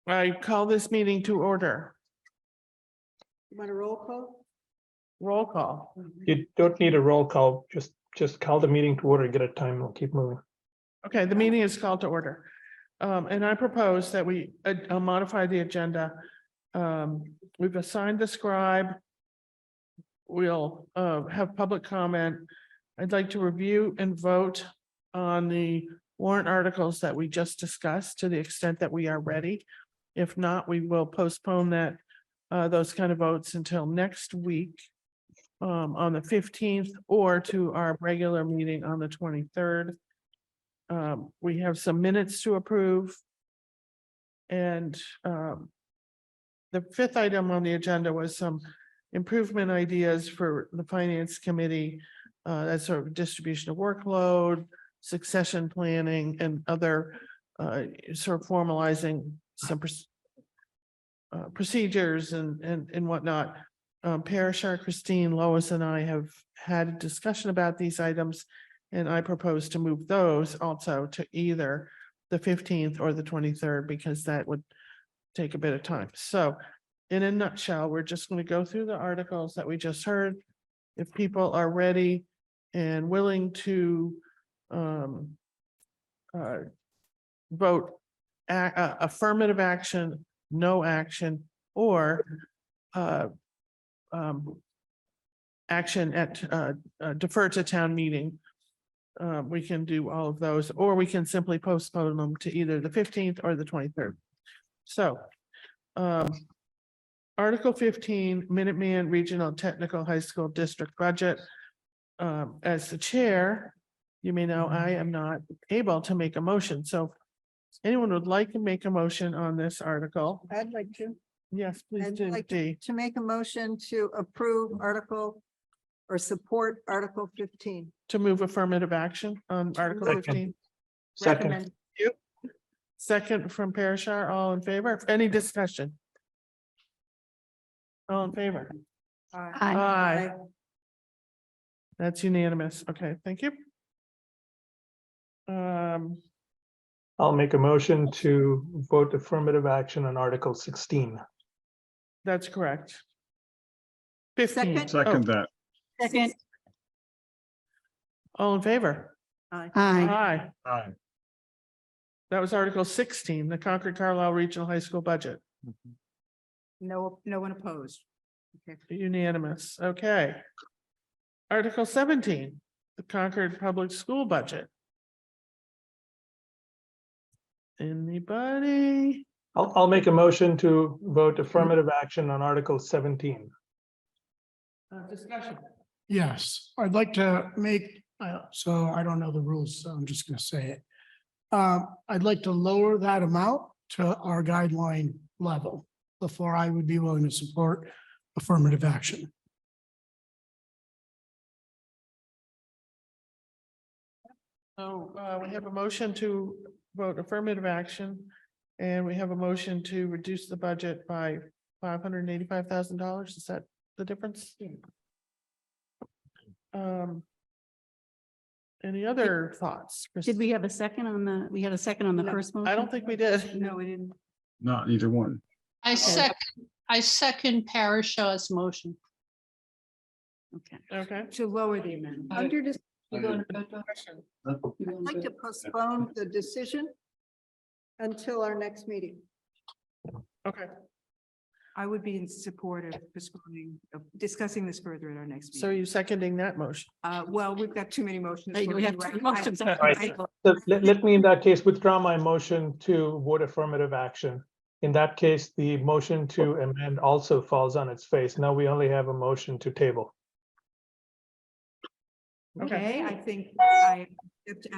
I call this meeting to order. You want a roll call? Roll call. You don't need a roll call, just call the meeting to order, get a time, we'll keep moving. Okay, the meeting is called to order. And I propose that we modify the agenda. We've assigned the scribe. We'll have public comment. I'd like to review and vote on the warrant articles that we just discussed to the extent that we are ready. If not, we will postpone that, those kind of votes until next week. On the 15th or to our regular meeting on the 23rd. We have some minutes to approve. And the fifth item on the agenda was some improvement ideas for the finance committee. That's sort of distribution of workload, succession planning, and other sort of formalizing some procedures and whatnot. Parashar, Christine, Lois, and I have had a discussion about these items, and I propose to move those also to either the 15th or the 23rd, because that would take a bit of time. So in a nutshell, we're just going to go through the articles that we just heard. If people are ready and willing to vote affirmative action, no action, or action at defer to town meeting. We can do all of those, or we can simply postpone them to either the 15th or the 23rd. So Article 15, Minuteman Regional Technical High School District Budget. As the chair, you may know I am not able to make a motion. So if anyone would like to make a motion on this article, I'd like to. yes, please I'd do. like Dee. to make a motion to approve article or support Article 15. To move affirmative action on Article Second. 15. Second, Recommend. Second from Parashar, all in favor? Any discussion? All in favor? Aye. That's unanimous. Okay, thank you. I'll make a motion to vote affirmative action on Article 16. That's correct. 15. Second. Second Oh, that. Second. all in favor? Aye. Aye. Aye. That was Article 16, the Concord Carlisle Regional High School budget. No one opposed. Okay. Unanimous. Okay. Article 17, the Concord Public School budget. Anybody? I'll make a motion to vote affirmative action on Article 17. Discussion. Yes, I'd like to make, so I don't know the rules, so I'm just gonna say it. I'd like to lower that amount to our guideline level before I would be willing to support affirmative action. So we have a motion to vote affirmative action, and we have a motion to reduce the budget by $585,000. Is that the difference? Any other thoughts? Did we have a second on the, we had a second on the No, first motion? I don't think we did. No, we didn't. Not either one. I second Parashar's motion. Okay. Okay. To lower the amount. Under this, You going to go to- I'd like to postpone the decision until our next meeting. Okay, I would be in support of postponing, of discussing this further at our next so are meeting. you seconding that motion? Well, we've got too many motions. Hey, for we have you. two I- motions. I- Right. So let me in that case withdraw my motion to vote affirmative action. In that case, the motion to amend also falls on its face. Now we only have a motion to table. Okay, I think I accept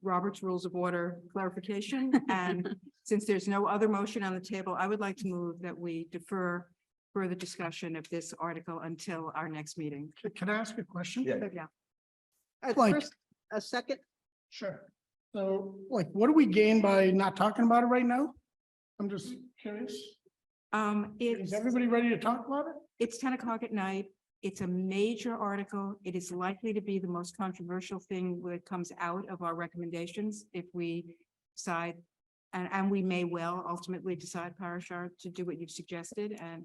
Robert's Rules of Order clarification. And since there's no other motion on the table, I would like to move that we defer further discussion of this article until our next meeting. Can I ask a question? Yeah. Like- First, a second, Sure. So like, what do we gain by not talking about it right now? I'm just curious. Is everybody ready to talk about it? It's 10 o'clock at night. It's a major article. It is likely to be the most controversial thing that comes out of our recommendations if we decide and we may well ultimately decide, Parashar, to do what you've suggested, and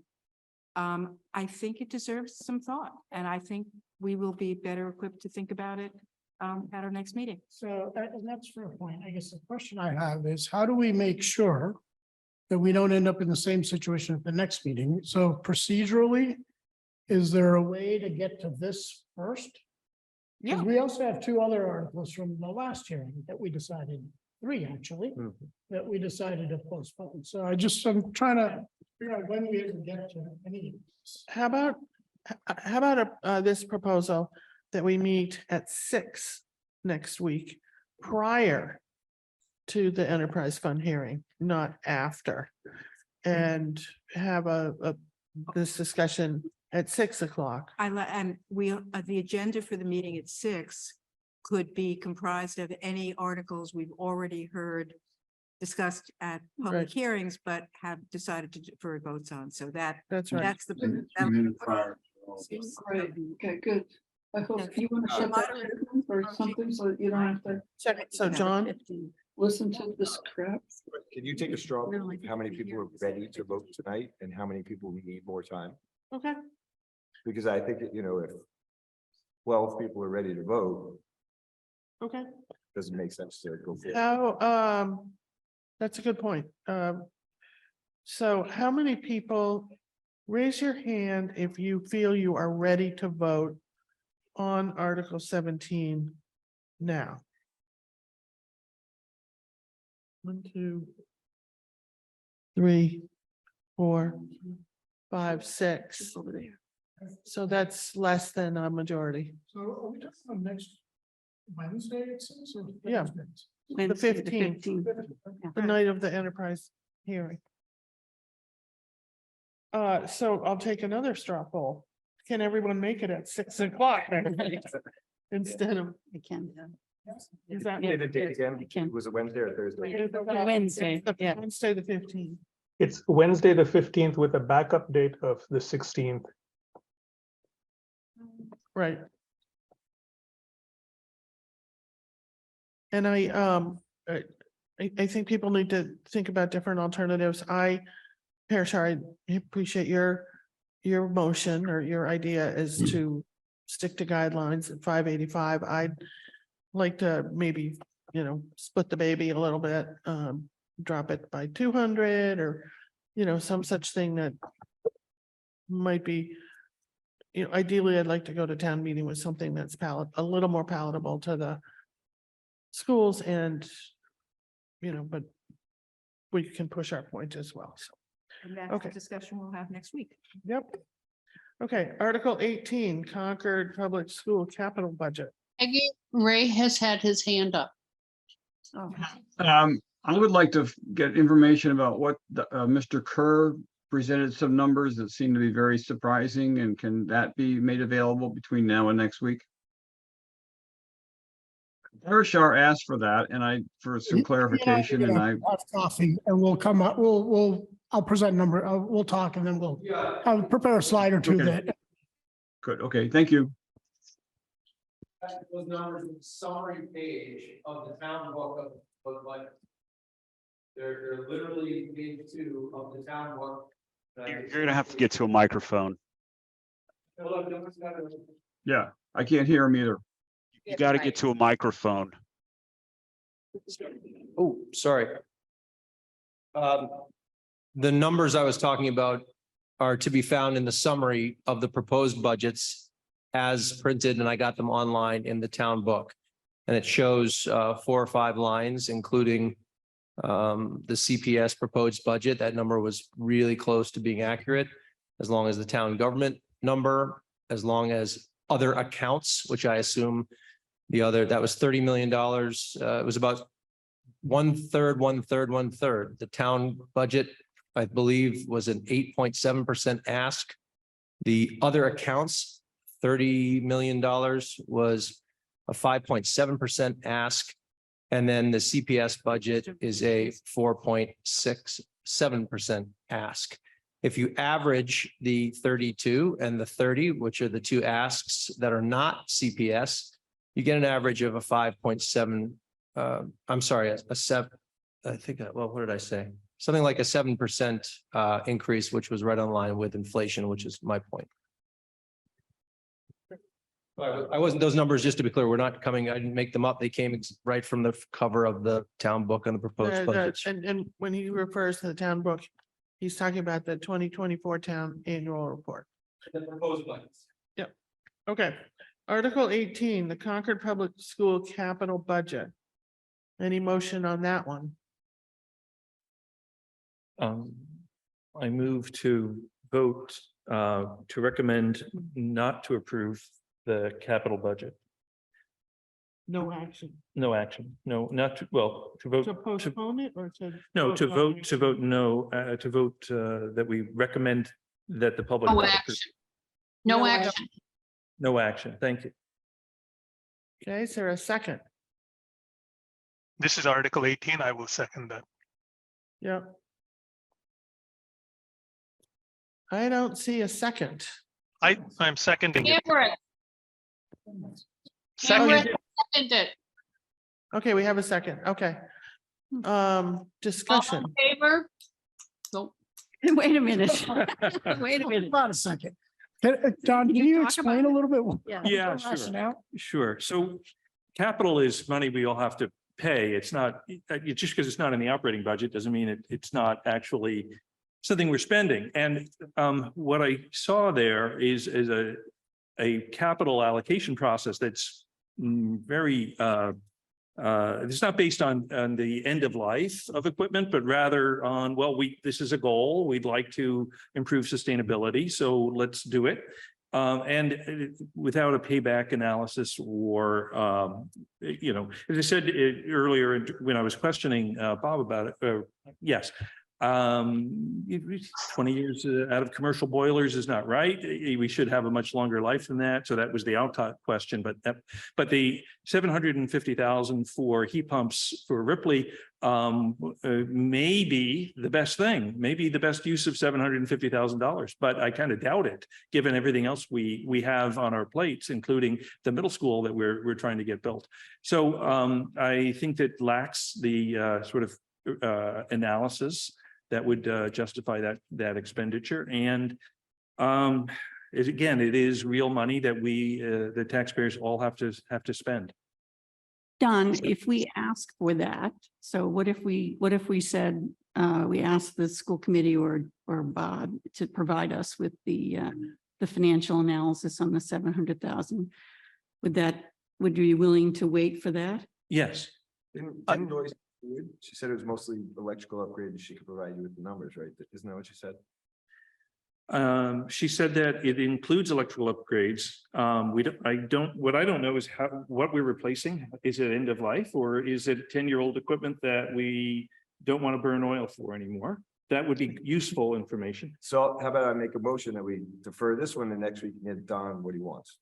I think it deserves some thought, and I think we will be better equipped to think about it at our next meeting. So and that's for a point. I guess the question I have is how do we make sure that we don't end up in the same situation at the next meeting? So procedurally, is there a way to get to this first? Because we also have two other articles from the last hearing that we decided, three actually, that we decided to postpone. So I'm trying to figure out when we can get to any of this. How about this proposal that we meet at 6 next week prior to the enterprise fund hearing, not after, and have this discussion at 6 o'clock. And the agenda for the meeting at 6 could be comprised of any articles we've already heard discussed at public Right. hearings, but have decided to defer votes on. So That's right. that's the. Great, okay, good. I hope you want to shut that down or something so that you don't have to So John, listen to this crap. Can you take a straw, No, I poll? think how many we people hear are ready to vote tonight and how many people need more time? okay, Because I think, if 12 people are ready to vote, okay. doesn't make sense to go for it. How, that's a good point. So how many people, raise your hand if you feel you are ready to vote on Article 17 now? 1, 2, 3, 4, 5, 6. Over there. So that's less than a majority. So are we talking about next Wednesday, it says, or? Yeah. Thursday? Wednesday, 15th. 15th. The night of the enterprise hearing. So I'll take another straw poll. Can everyone make it at 6 o'clock? Instead of, I can. is that? Say the date again. I can. Was it Wednesday or Thursday? Wednesday, yeah. Wednesday, the 15th. It's Wednesday, the 15th with a backup date of the 16th. Right. And I think people need to think about different alternatives. Parashar, I appreciate your motion or your idea is to stick to guidelines at 585. I'd like to maybe, split the baby a little bit, drop it by 200 or, some such thing that might be, ideally, I'd like to go to town meeting with something that's a little more palatable to the schools and, but we can push our point as well. So, And that's Okay. the discussion we'll have next week. yep. Okay, Article 18, Concord Public School Capital Budget. Peggy, Ray has had his hand up. Oh, I would like to get information about what Mr. Kerr presented some numbers that seem to be very surprising, and can that be made available between now and next week? Parashar asked for that, and for some clarification, and I. Have coffee and we'll come up, I'll present number, we'll talk and then we'll prepare a slide or two Okay. that. Good, okay, thank you. Those numbers in the summary page of the town book of budget. They're literally page 2 of the town book. You're gonna have to get to a microphone. Look, no one's got a- Yeah, I can't hear him either. You gotta get to a microphone. Oh, sorry. The numbers I was talking about are to be found in the summary of the proposed budgets as printed, and I got them online in the town book. And it shows 4 or 5 lines, including the CPS proposed budget. That number was really close to being accurate, as long as the town government number, as long as other accounts, which I assume that was $30 million. It was about 1/3, 1/3, 1/3. The town budget, I believe, was an 8.7% ask. The other accounts, $30 million was a 5.7% ask. And then the CPS budget is a 4.67% ask. If you average the 32 and the 30, which are the two asks that are not CPS, you get an average of a 5.7, I'm sorry, a I think, well, what did I say? Something like a 7% increase, which was right on line with inflation, which is my point. I wasn't, those numbers, just to be clear, we're not coming, I didn't make them up. They came right from the cover of the town book and the proposed budgets. And when he refers to the town book, he's talking about the 2024 town annual report. The proposed budgets. Okay, Article 18, the Concord Public School capital budget. Any motion on that one? I move to vote to recommend not to approve the capital budget. No action. No action. No, not to, well, to vote. To postpone it or to? No, to on vote, it? to vote no, to vote that we recommend that the public. No not approve. action. No action. No action. Thank you. Okay, is there a second? This is Article 18. I will second that. Yep. I don't see a second. I'm seconding it. Cameron. Second. Cameron seconded. Okay, we have a second. Okay. All Discussion. in favor? Nope. Wait a minute. Wait a minute. About a second. Don, can you you talk explain about a little bit? Yeah, the sure. rationale? Sure. So capital is money we all have to pay. It's not, just because it's not in the operating budget doesn't mean it's not actually something we're spending. And what I saw there is a capital allocation process that's very it's not based on the end of life of equipment, but rather on, well, this is a goal. We'd like to improve sustainability, so let's do it. And without a payback analysis or, as I said earlier when I was questioning Bob about it, yes. 20 years out of commercial boilers is not right. We should have a much longer life than that. So that was the outcome question, but the 750,000 for heat pumps for Ripley may be the best thing, maybe the best use of $750,000, but I kind of doubt it, given everything else we have on our plates, including the middle school that we're trying to get built. So I think that lacks the sort of analysis that would justify that expenditure. And it is real money that the taxpayers all have to spend. Don, if we ask for that, so what if we said, we asked the school committee or Bob to provide us with the financial analysis on the 700,000? Would you be willing to wait for that? Yes. Didn't Joyce- She said it was mostly electrical upgrade and she could provide you with the numbers, right? Isn't that what she said? She said that it includes electrical upgrades. What I don't know is what we're replacing. Is it end of life or is it 10-year-old equipment that we don't want to burn oil for anymore? That would be useful information. So how about I make a motion that we defer this one and next week and get Don what he wants?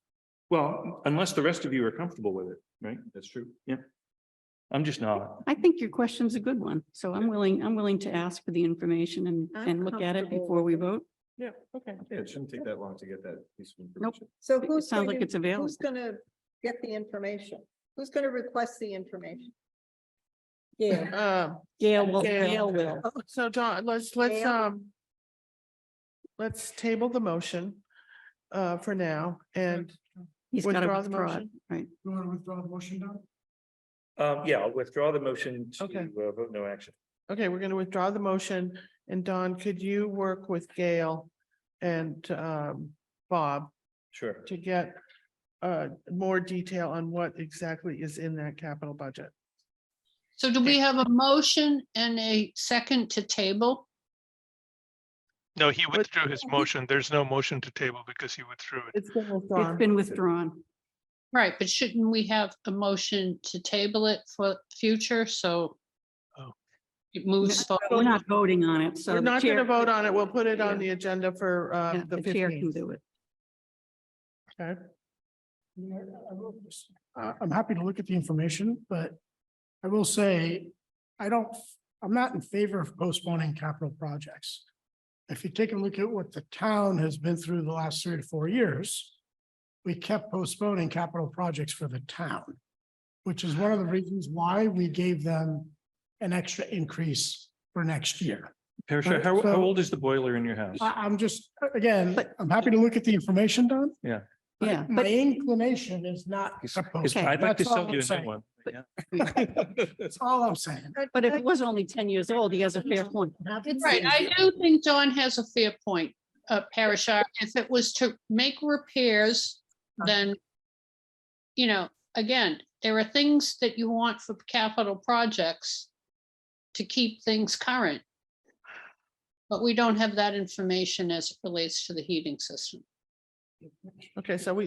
Well, unless the rest of you are comfortable with it, right? That's true. Yeah. I'm just not. I think your question's a good one, so I'm willing to ask for the information I'm and look at it comfortable before we with it. vote. Yeah, okay. Yeah, it shouldn't take that long to get that piece of Nope. information. So It who's sounds like going it's to, available. who's gonna get the information? Who's gonna request the information? Yeah. Gail Gail. will. So Don, let's table the motion for now and He's got to withdraw the withdraw it, motion? right? You want to withdraw the motion, Don? Yeah, I'll withdraw the motion to Okay. vote no action. Okay, we're going to withdraw the motion. And Don, could you work with Gail and Bob Sure. to get more detail on what exactly is in that capital budget? So do we have a motion and a second to table? No, he withdrew his motion. There's no motion to table because he withdrew it. It's been It's withdrawn. been withdrawn. Right, but shouldn't we have a motion to table it for future, so Oh. it moves We're forward? not voting on it, so. We're the not going to chair- vote on it. We'll put it on Yeah. the agenda for Yeah, the The chair can 15th. do it. Okay. I'm happy to look at the information, but I will say, I'm not in favor of postponing capital projects. If you take a look at what the town has been through the last 3 to 4 years, we kept postponing capital projects for the town, which is one of the reasons why we gave them an extra increase for next year. Parashar, how So- old is the boiler in your house? I'm just, again, But- I'm happy to look at the information, Don. Yeah. Yeah, My but inclination is not. to It's- postpone. I'd like to That's all sell I'm you a new saying. one. Yeah. That's all I'm saying. but if it was only 10 years old, he has a fair point. Right, I do think Don has a fair point, Parashar. If it was to make repairs, then, you know, again, there are things that you want for capital projects to keep things current. But we don't have that information as it relates to the heating system. Okay, so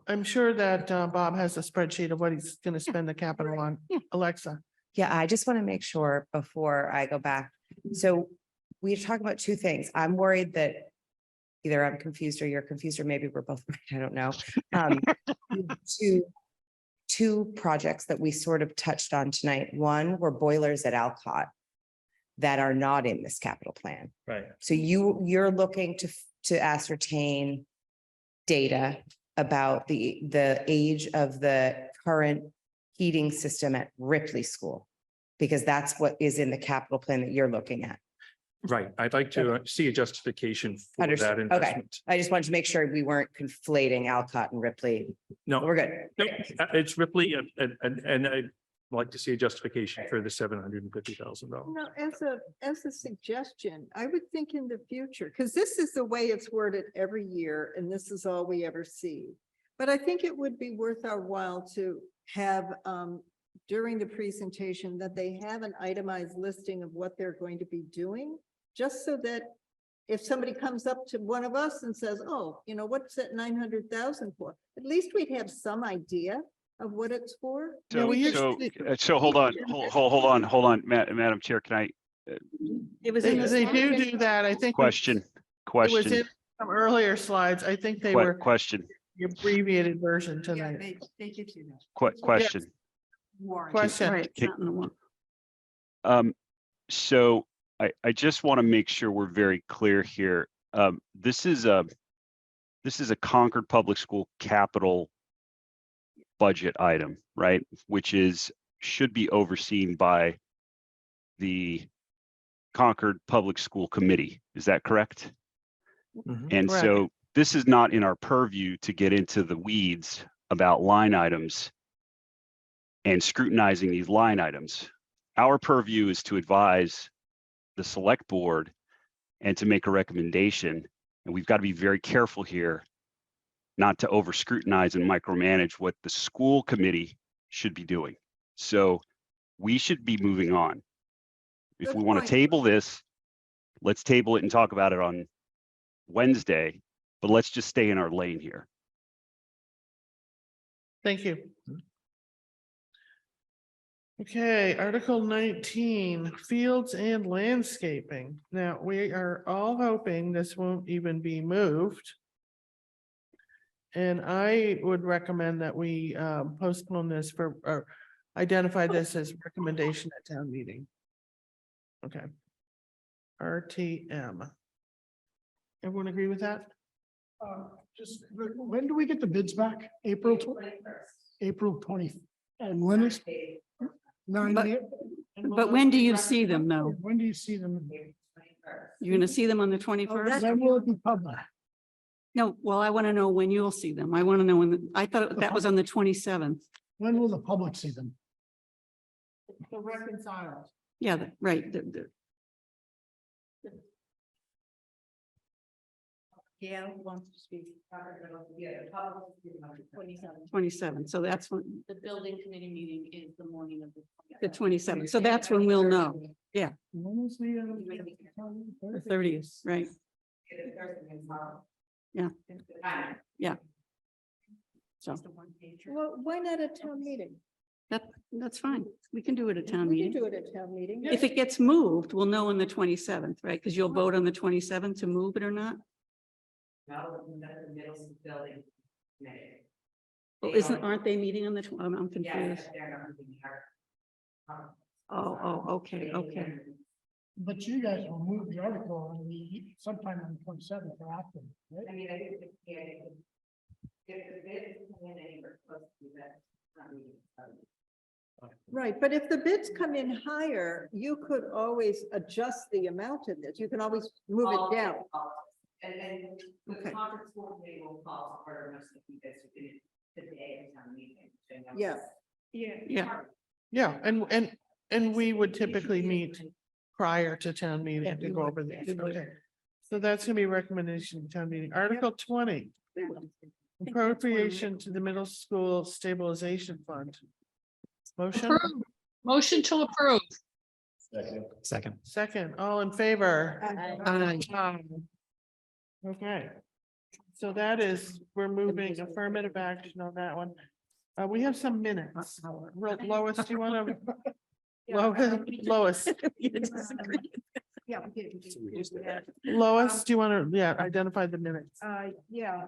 I'm sure that Bob has a spreadsheet of what he's gonna spend the capital on. Yeah. Alexa, Yeah, I just want to make sure before I go back. So we're talking about two things. I'm worried that either I'm confused or you're confused, or maybe we're both, I don't know. Two projects that we sort of touched on tonight. One were boilers at Alcott that are not in this capital plan. Right. So you're looking to ascertain data about the age of the current heating system at Ripley School, because that's what is in the capital plan that you're looking at. Right. I'd like to see a justification for that Understood. Okay. investment. I just wanted to make sure we weren't conflating Alcott and Ripley. No, We're good. no, it's Ripley and I'd like to see a justification for the $750,000. No, as a suggestion, I would think in the future, because this is the way it's worded every year, and this is all we ever see. But I think it would be worth our while to have, during the presentation, that they have an itemized listing of what they're going to be doing, just so that if somebody comes up to one of us and says, oh, you know, what's that 900,000 for? At least we'd have some idea of what it's for. Yeah, we So hold on, Madam Chair, can I, It was they in the they slide. do that. I think. question, It was in question, some earlier slides. I think they were question, the abbreviated version Yeah, tonight. they give you that. question. Warranty. Question. Right, it's not in the one. So I just want to make sure we're very clear here. This is a Concord Public School capital budget item, right? Which should be overseen by the Concord Public School Committee. Is that correct? Mhm. And Correct. so this is not in our purview to get into the weeds about line items and scrutinizing these line items. Our purview is to advise the select board and to make a recommendation. And we've got to be very careful here not to over scrutinize and micromanage what the school committee should be doing. So we should be moving on. If Good we want to point. table this, let's table it and talk about it on Wednesday, but let's just stay in our lane here. Thank you. Okay, Article 19, fields and landscaping. Now, we are all hoping this won't even be moved. And I would recommend that we postpone this or identify this as recommendation at town meeting. Okay. RTM. Everyone agree with that? Just, when do we get the bids back? April 20, and when is? But when do you see them, though? When do you see them? You're gonna see them on the Oh, 21st? When will it be public? No, well, I want to know when you'll see them. I want to know when, I thought that was on the 27th. When will the public see them? The reconciled. Yeah, right. Yeah, wants to speak. 27, so that's when, The building committee meeting is the morning of the 27th, so that's when we'll know. Yeah, When was the? the 30th, right? Yeah. Yeah. So Well, why not a town meeting? that's fine. We can do it at town We can meeting. do it at town meeting. If it gets moved, we'll know on the 27th, right? Because you'll vote on the 27th to move it or not? Well, aren't they meeting on the, I'm confused. Oh, okay. But you guys will move the article on sometime on the 27th or after, right? I mean, I think if the bid is coming in anywhere close to that. Right, but if the bids come in higher, you could always adjust the amount of this. You can always move it down. And Okay. conference school committee will call for most of the day of town meeting. Yeah. Yeah, and we would typically meet prior to town meeting to go over this. Okay. So that's gonna be recommendation to town meeting. Article 20. Appropriation to the middle school stabilization fund. Motion, Approve. Motion to approve. second, all in favor? Aye. Aye. Okay. So that is, we're moving affirmative action on that one. We have some minutes. Lois, do you want to? Lois, Yeah. we did. Lois, do you want to, identify the minutes? Yeah.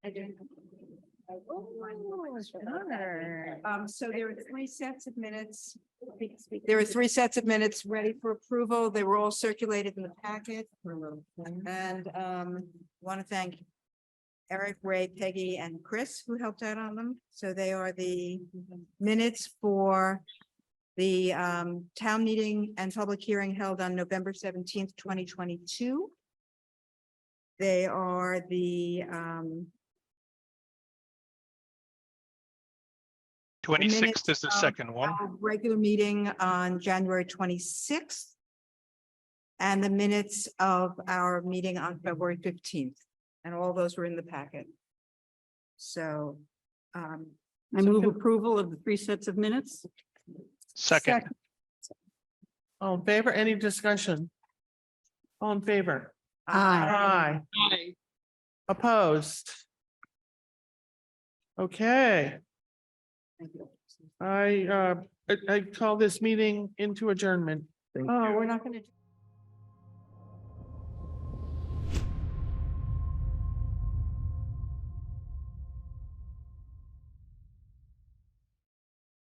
I do. So there are three sets of minutes. There are three sets of minutes ready for approval. They were all circulated in the packet. And want to thank Eric, Ray, Peggy, and Chris who helped out on them. So they are the minutes for the town meeting and public hearing held on November 17th, 2022. They are the 26th is the minutes of second one. our regular meeting on January 26th. And the minutes of our meeting on February 15th. And all those were in the packet. So. I move approval of the three sets of minutes. Second, All in favor? Any discussion? All in favor? Aye. Aye. Aye. Opposed? Okay. I call this meeting into adjournment. Oh, we're not going to.